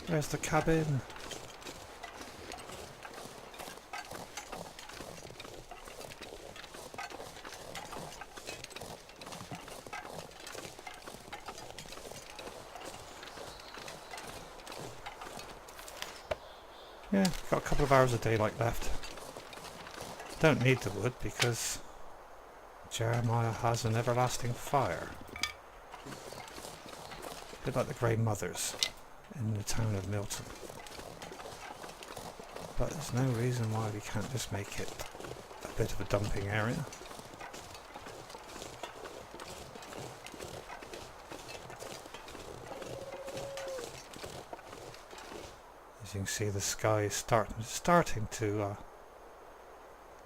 Where's the cabin? Yeah, got a couple of hours of daylight left. Don't need the wood because Jeremiah has an everlasting fire. A bit like the Grey Mothers in the town of Milton. But there's no reason why we can't just make it a bit of a dumping area. As you can see, the sky is starting to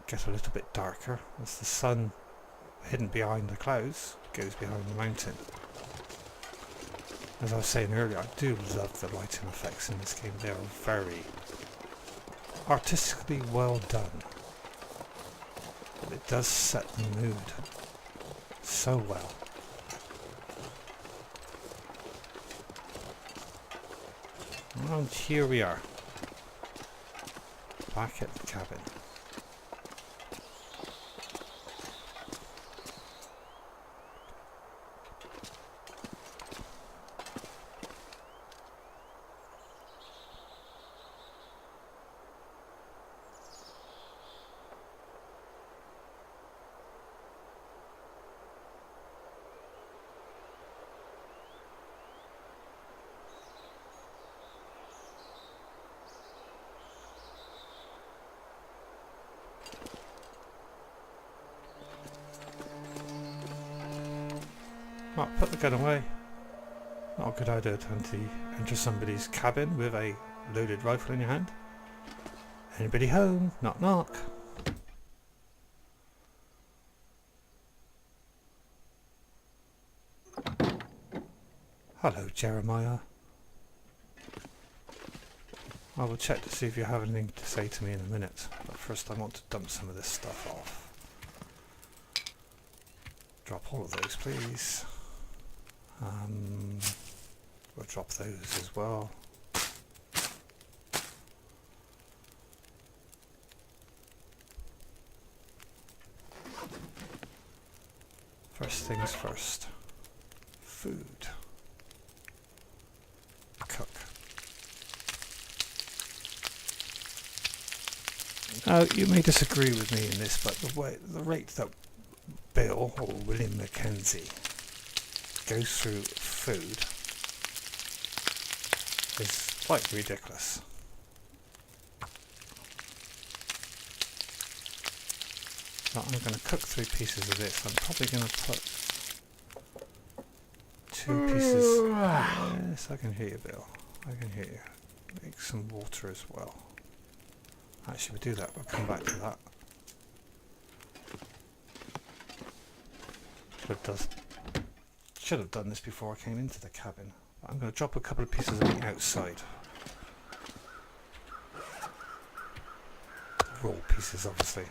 get a little bit darker as the sun, hidden behind the clouds, goes behind the mountain. As I was saying earlier, I do love the lighting effects in this game. They are very artistically well done. But it does set the mood so well. And here we are, back at the cabin. Right, put the gun away. Not a good idea to enter somebody's cabin with a loaded rifle in your hand. Anybody home? Knock knock. Hello, Jeremiah. I will check to see if you have anything to say to me in a minute, but first I want to dump some of this stuff off. Drop all of those, please. We'll drop those as well. First things first. Food. Cook. Now, you may disagree with me in this, but the rate that Bill, or William Mackenzie, goes through food is quite ridiculous. So I'm going to cook 3 pieces of this. I'm probably going to put 2 pieces. Yes, I can hear you, Bill. I can hear you. Make some water as well. Actually, we'll do that. We'll come back to that. Should have done this before I came into the cabin. I'm going to drop a couple of pieces of meat outside. Raw pieces, obviously.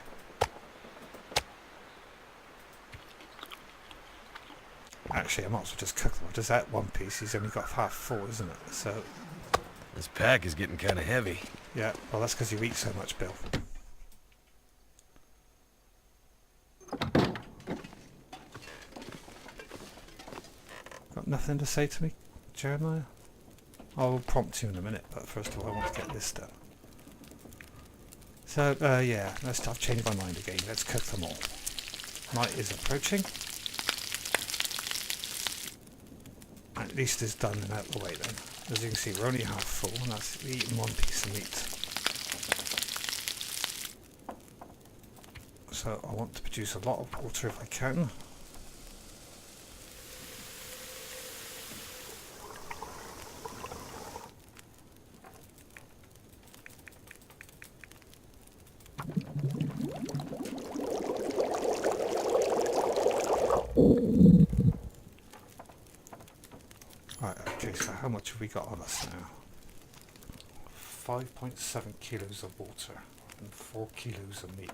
Actually, I might as well just cook them. I'll just add 1 piece. He's only got half full, isn't it? So this pack is getting kind of heavy. Yeah, well, that's because you eat so much, Bill. Got nothing to say to me, Jeremiah? I'll prompt you in a minute, but first of all I want to get this done. So, yeah, I've changed my mind again. Let's cook them all. Night is approaching. At least it's done and out of the way then. As you can see, we're only half full, and that's eating 1 piece of meat. So I want to produce a lot of water if I can. Right, okay, so how much have we got on us now? 5.7 kilos of water and 4 kilos of meat.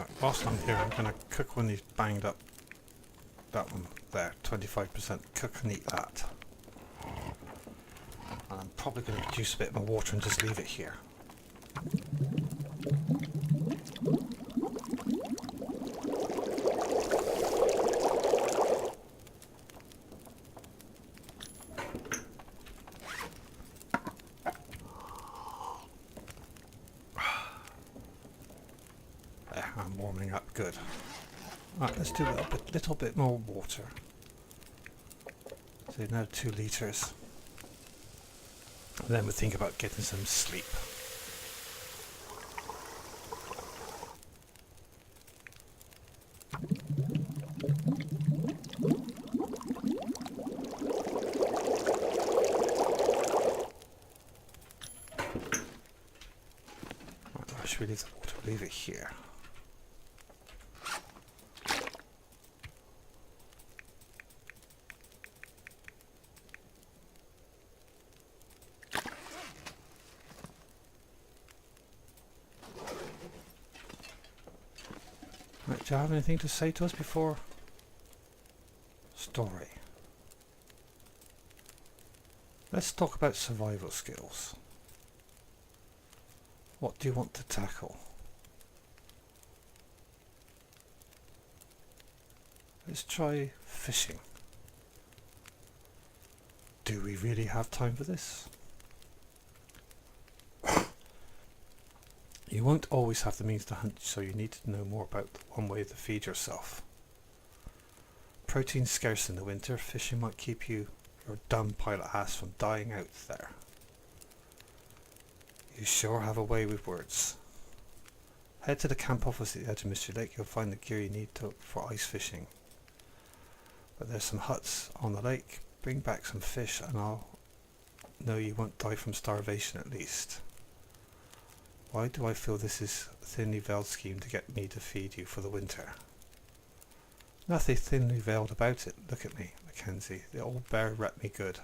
Right, whilst I'm here, I'm going to cook one of these banged up. That one there, 25%. Cook and eat that. And I'm probably going to reduce a bit more water and just leave it here. There, I'm warming up good. Right, let's do a little bit more water. So now 2 litres. And then we'll think about getting some sleep. Right, I should leave the water, leave it here. Right, do you have anything to say to us before? Story. Let's talk about survival skills. What do you want to tackle? Let's try fishing. Do we really have time for this? You won't always have the means to hunt, so you need to know more about one way to feed yourself. Protein's scarce in the winter. Fishing might keep your dumb pilot ass from dying out there. You sure have a way with words. Head to the camp office at the edge of Mystery Lake. You'll find the gear you need for ice fishing. But there's some huts on the lake. Bring back some fish and I'll know you won't die from starvation at least. Why do I feel this is a thinly veiled scheme to get me to feed you for the winter? Nothing thinly veiled about it. Look at me, Mackenzie. The old bear rep me good.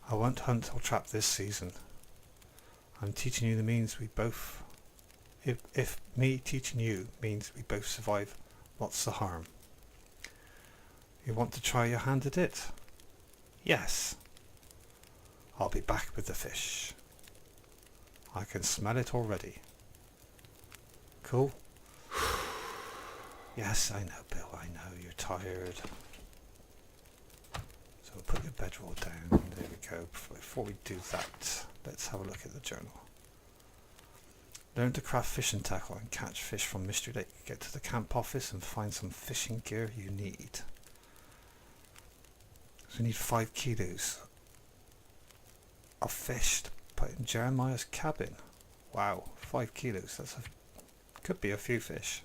I won't hunt or trap this season. I'm teaching you the means we both... If me teaching you means we both survive, what's the harm? You want to try your hand at it? Yes. I'll be back with the fish. I can smell it already. Cool? Yes, I know, Bill, I know, you're tired. So we'll put your bedroll down. There we go. Before we do that, let's have a look at the journal. Learn to craft fishing tackle and catch fish from Mystery Lake. Get to the camp office and find some fishing gear you need. So we need 5 kilos of fish to put in Jeremiah's cabin. Wow, 5 kilos. Could be a few fish.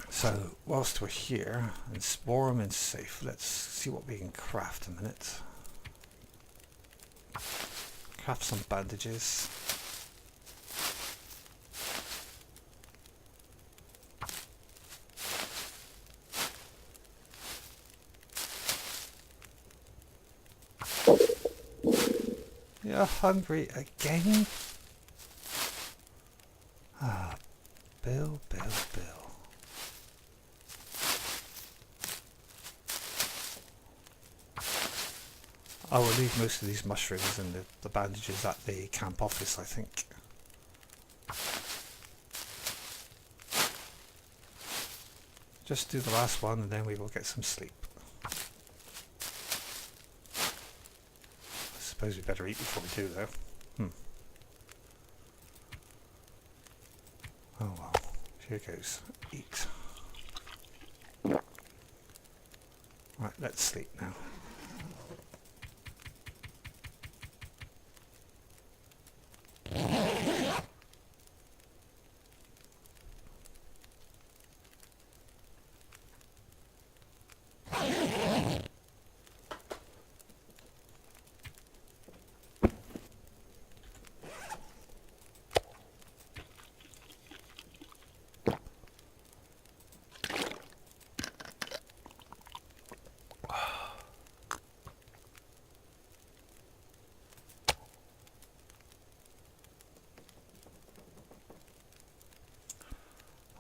So whilst we're here and warm and safe, let's see what we can craft a minute. Craft some bandages. You're hungry again? Ah, Bill. I will leave most of these mushrooms and the bandages at the camp office, I think. Just do the last one and then we will get some sleep. I suppose we better eat before we do though. Oh well, here goes. Eat. Right, let's sleep now.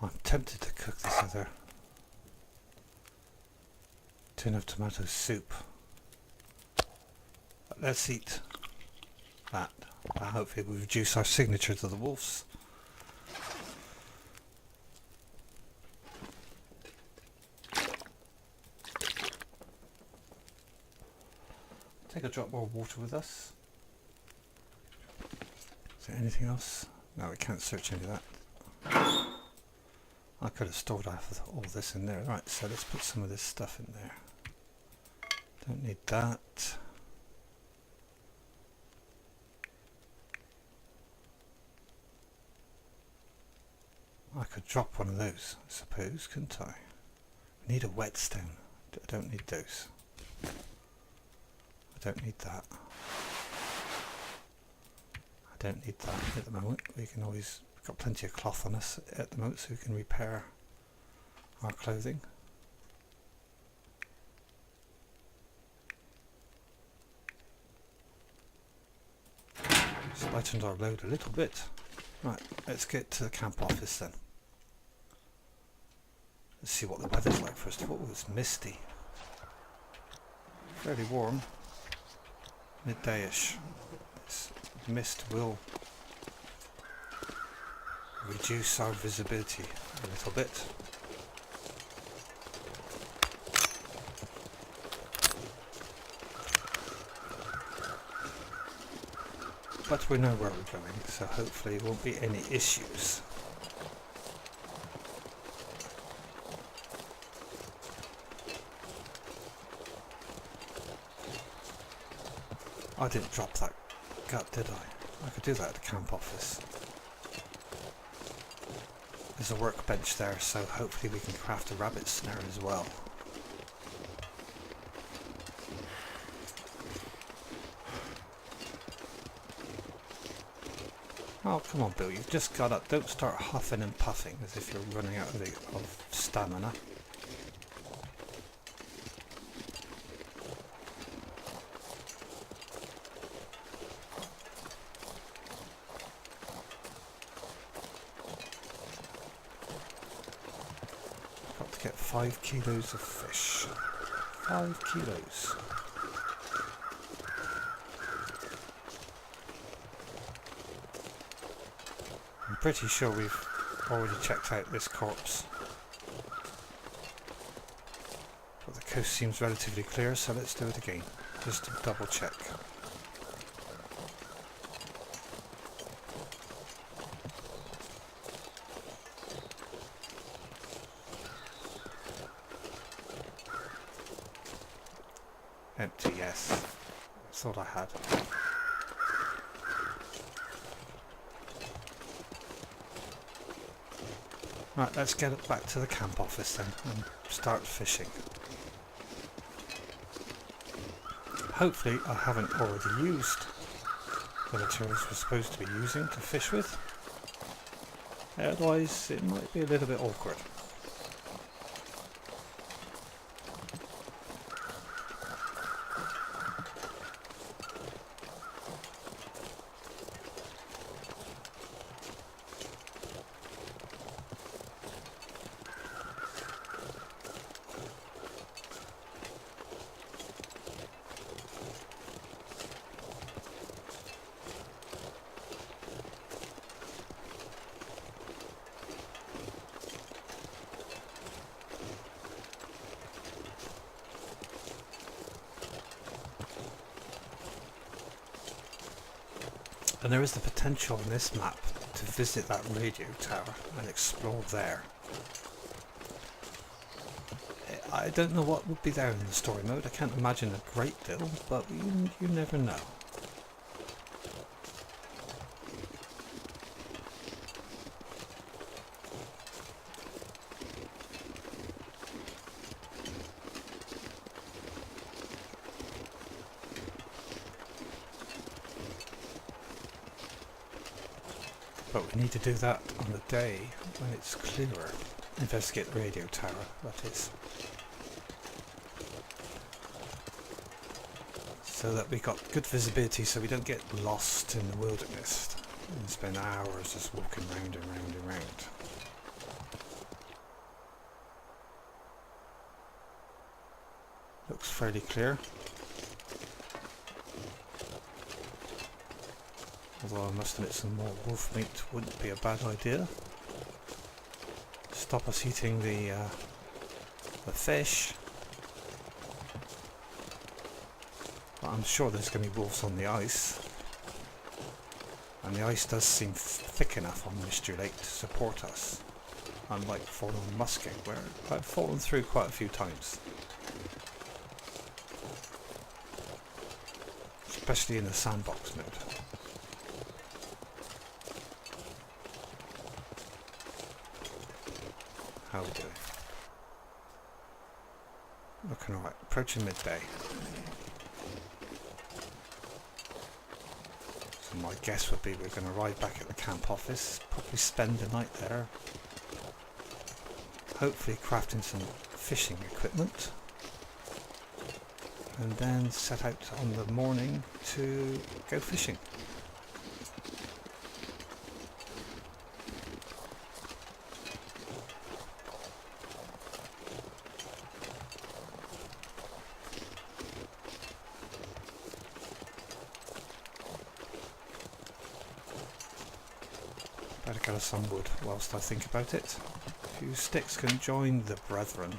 I'm tempted to cook this other tin of tomato soup. But let's eat that. Hopefully we'll reduce our signature to the wolves. Take a drop more water with us. Is there anything else? No, we can't search any of that. I could have stored all this in there. Right, so let's put some of this stuff in there. Don't need that. I could drop one of those, I suppose, couldn't I? We need a whetstone. I don't need those. I don't need that. I don't need that at the moment. We can always, we've got plenty of cloth on us at the moment, so we can repair our clothing. Just lightened our load a little bit. Right, let's get to the camp office then. Let's see what the weather's like first of all. It's misty. Fairly warm. Midday-ish. This mist will reduce our visibility a little bit. But we know where we're going, so hopefully there won't be any issues. I didn't drop that gut, did I? I could do that at the camp office. There's a workbench there, so hopefully we can craft a rabbit snare as well. Oh, come on, Bill, you've just got up. Don't start huffing and puffing as if you're running out of stamina. Got to get 5 kilos of fish. 5 kilos. I'm pretty sure we've already checked out this corpse. But the coast seems relatively clear, so let's do it again, just to double check. Empty, yes. Thought I had. Right, let's get it back to the camp office then and start fishing. Hopefully I haven't already used the materials we're supposed to be using to fish with. Otherwise it might be a little bit awkward. And there is the potential on this map to visit that radio tower and explore there. I don't know what would be there in the story mode. I can't imagine a great deal, but you never know. But we need to do that on the day when it's clearer. Investigate the radio tower, that is. So that we got good visibility so we don't get lost in the wilderness and spend hours just walking round and round and round. Looks fairly clear. Although I must admit some more wolf meat wouldn't be a bad idea. Stop us eating the fish. But I'm sure there's going to be wolves on the ice. And the ice does seem thick enough on Mystery Lake to support us. Unlike Forlorn Muskeg, where I've fallen through quite a few times. Especially in the sandbox mode. How are we doing? Looking alright. Approaching midday. So my guess would be we're going to arrive back at the camp office, probably spend the night there. Hopefully crafting some fishing equipment. And then set out on the morning to go fishing. Better gather some wood whilst I think about it. A few sticks can join the brethren.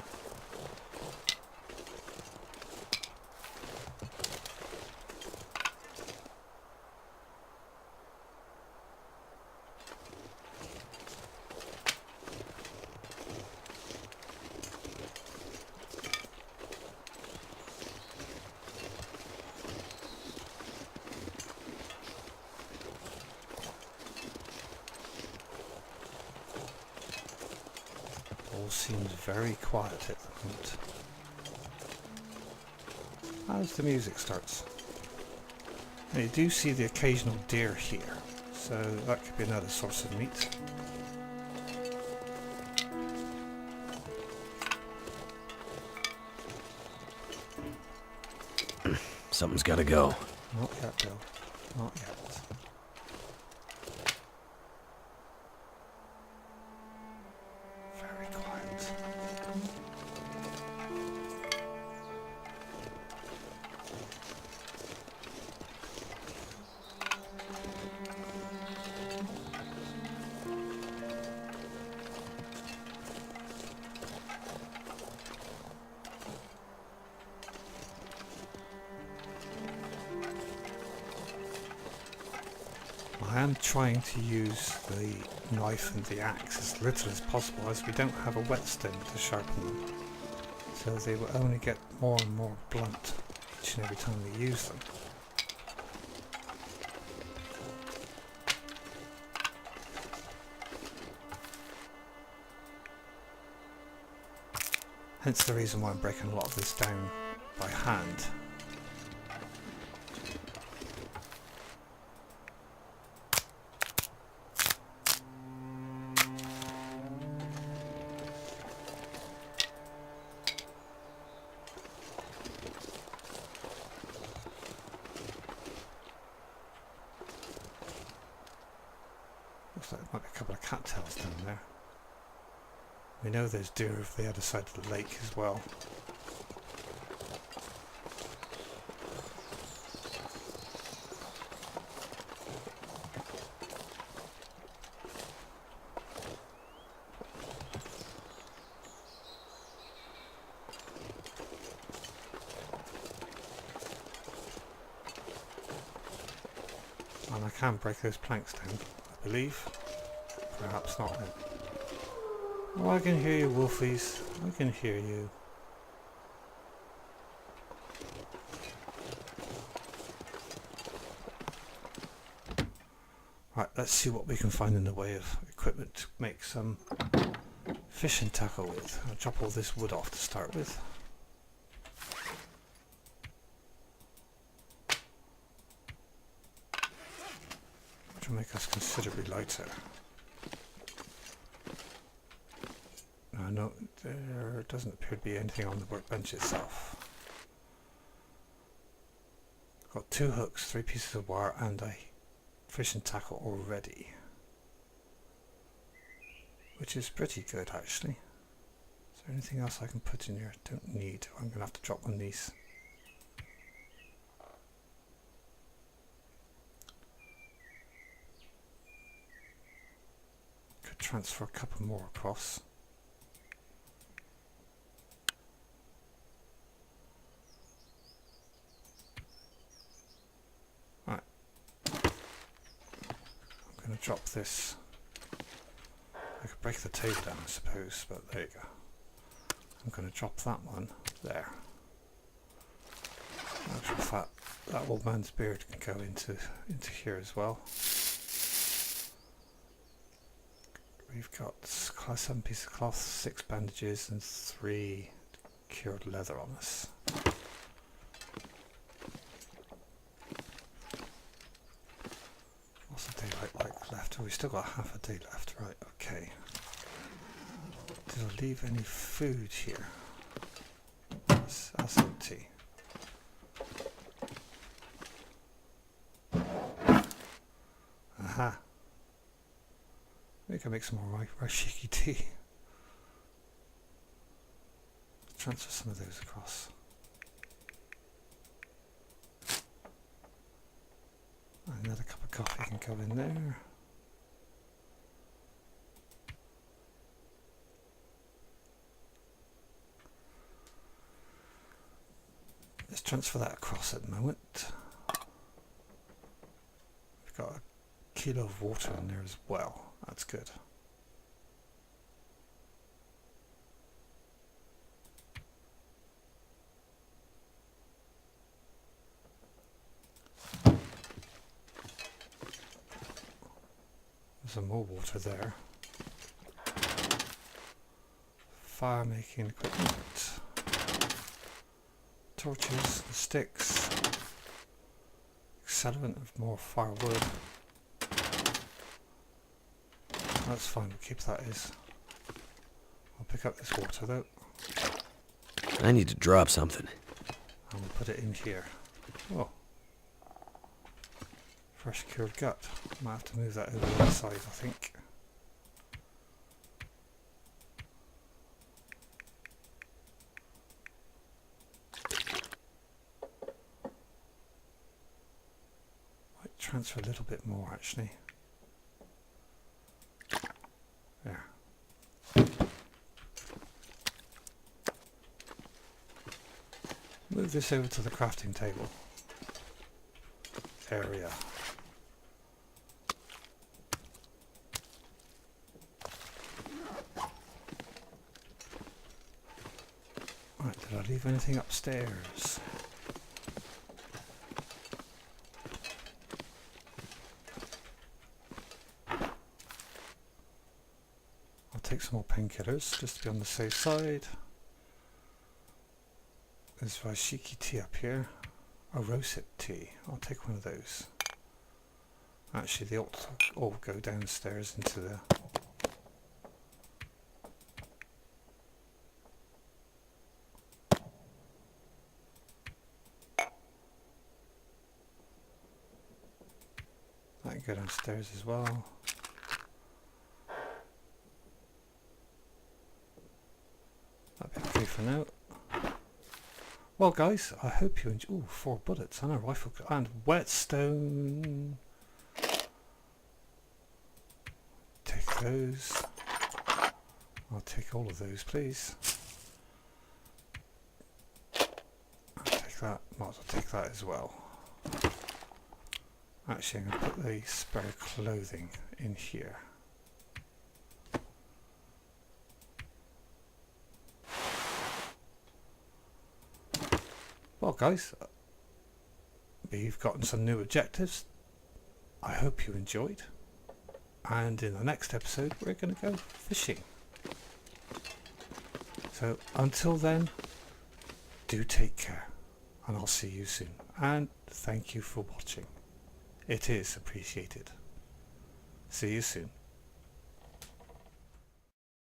All seems very quiet at the moment. As the music starts. And you do see the occasional deer here, so that could be another source of meat. Something's gotta go. Not yet, Bill. Not yet. Very quiet. I am trying to use the knife and the axe as little as possible, as we don't have a whetstone to sharpen them. So they will only get more and more blunt each and every time we use them. Hence the reason why I'm breaking a lot of this down by hand. Looks like there might be a couple of cattails down there. We know there's deer over the other side of the lake as well. And I can break those planks down, I believe. Perhaps not then. Oh, I can hear you, wolfies. I can hear you. Right, let's see what we can find in the way of equipment to make some fishing tackle with. I'll chop all this wood off to start with. Which will make us considerably lighter. No, there doesn't appear to be anything on the workbench itself. Got 2 hooks, 3 pieces of wire and a fishing tackle already. Which is pretty good actually. Is there anything else I can put in here? Don't need. I'm going to have to drop one of these. Could transfer a couple more across. Right. I'm going to drop this. I could break the table down, I suppose, but there you go. I'm going to drop that one there. Actual that old man's beard can go into here as well. We've got 7 pieces of cloth, 6 bandages, and 3 cured leather on us. What's the daylight like left? Oh, we still got half a day left, right? Okay. Did I leave any food here? That's empty. Aha. I think I make some more rashiki tea. Transfer some of those across. Another cup of coffee can go in there. Let's transfer that across at the moment. We've got a kilo of water in there as well. That's good. There's some more water there. Fire making equipment. Torches, the sticks. Accelerant of more firewood. That's fine, we'll keep that as. I'll pick up this water though. I need to drop something. And we'll put it in here. Oh. Fresh cured gut. Might have to move that over the other side, I think. Might transfer a little bit more actually. There. Move this over to the crafting table area. Right, did I leave anything upstairs? Take some more painkillers just to be on the safe side. There's rashiki tea up here. Oh, rosehip tea. I'll take one of those. Actually, they ought to all go downstairs into the... That can go downstairs as well. That'd be okay for now. Well guys, I hope you enjoy... Ooh, 4 bullets and a rifle and whetstone. Take those. I'll take all of those please. I'll take that. Might as well take that as well. Actually I'm going to put the spare clothing in here. Well guys, we've gotten some new objectives. I hope you enjoyed. And in the next episode we're going to go fishing. So until then, do take care. And I'll see you soon. And thank you for watching. It is appreciated. See you soon.